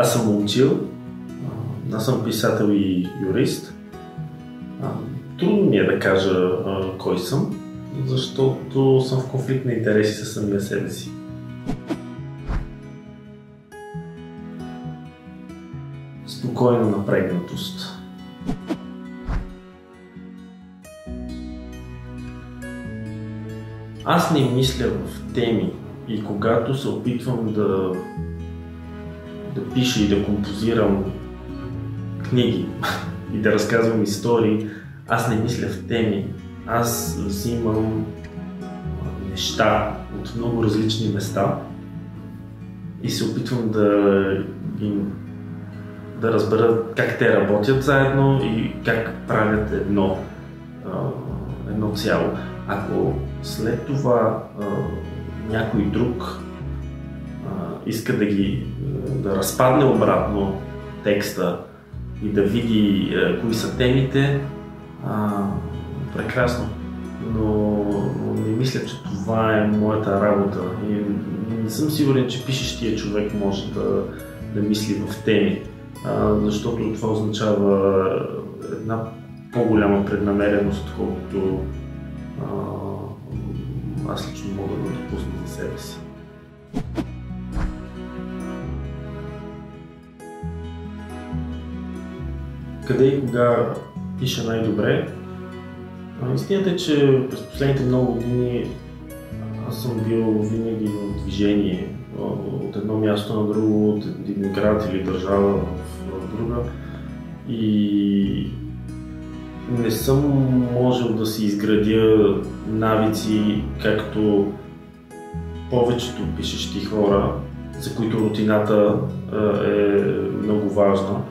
Аз съм момчил, аз съм писател и юрист. Трудно ми е да кажа кой съм, защото съм в конфликт на интереси със самия себе си. Спокойна напрегнатост. Аз не мисля в теми и когато се опитвам да пиша и да композирам книги и да разказвам истории, аз не мисля в теми. Аз взимам неща от много различни места и се опитвам да разбера как те работят заедно и как правят едно цяло. Ако след това някой друг иска да разпадне обратно текста и да види кои са темите, прекрасно. Но не мисля, че това е моята работа. И не съм сигурен, че пишещия човек може да мисли в теми, защото това означава една по-голяма преднамереност, отколкото аз лично мога да допусна за себе си. Къде и кога пиша най-добре? Истината е, че през последните много години аз съм бил винаги в движение, от едно място на друго, от един град или държава в друга, и не съм можел да си изградя навици, както повечето пишещи хора, за които рутината е много важна.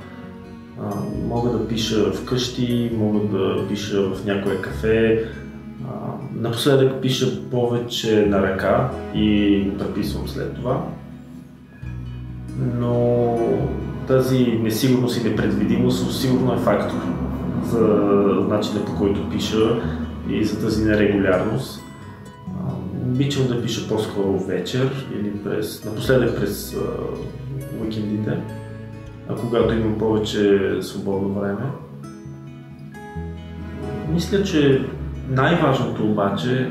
Мога да пиша вкъщи, мога да пиша в някое кафе. Напоследък пиша повече на ръка и го преписвам след това. Но тази несигурност и непредвидимост сигурно е фактор за начина, по който пиша и за тази нерегулярност. Обичам да пиша по-скоро вечер или напоследък през уикендите, когато имам повече свободно време. Мисля, че най-важното обаче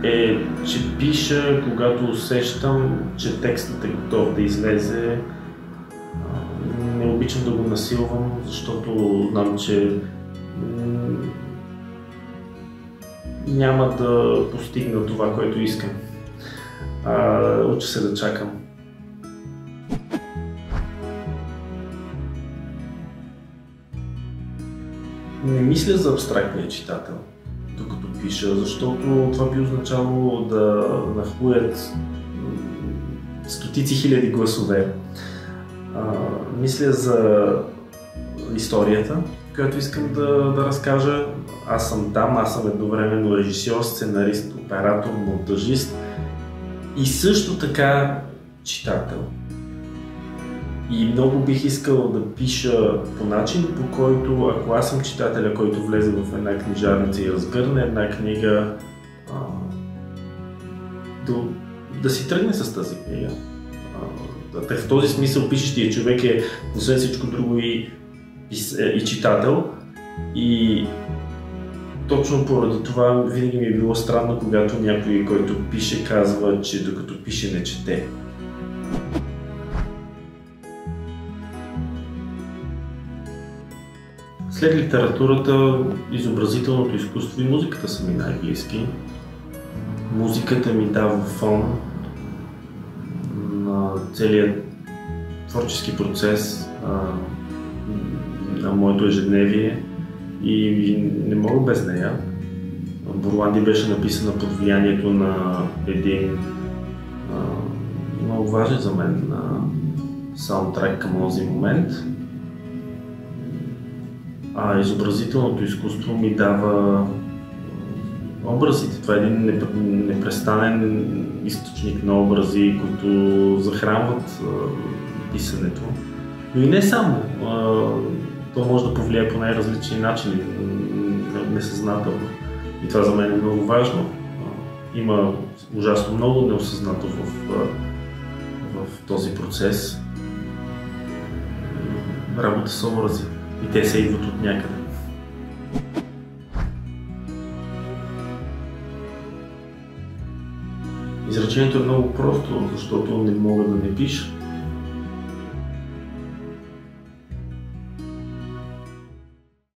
е, че пиша, когато усещам, че текстът е готов да излезе. Не обичам да го насилвам, защото знам, че няма да постигна това, което искам. Уча се да чакам. Не мисля за абстрактния читател, докато пиша, защото това би означавало да нахлуят стотици хиляди гласове. Мисля за историята, която искам да разкажа. Аз съм там, аз съм едновременно режисьор, сценарист, оператор, монтажист и също така читател. И много бих искал да пиша по начин, по който, ако аз съм читателя, който влезе в една книжарница и разгърне една книга, да си тръгне с тази книга. В този смисъл пишещия човек е, освен всичко друго, и читател. И точно поради това винаги ми е било странно, когато някой, който пише, казва, че докато пише, не чете. След литературата, изобразителното изкуство и музиката са ми най-близки. Музиката ми дава фон на целият творчески процес, на моето ежедневие и не мога без нея. Бурланди беше написана под влиянието на един много важен за мен саундтрек към този момент. Изобразителното изкуство ми дава образите. Това е един непрестанен източник на образи, които захранват писането. Но и не само. То може да повлияе по най-различни начини, несъзнателно. И това за мен е много важно. Има ужасно много неосъзнато в този процес. работа с образи и те се идват от някъде. Изречението е много просто, защото не мога да не пиша.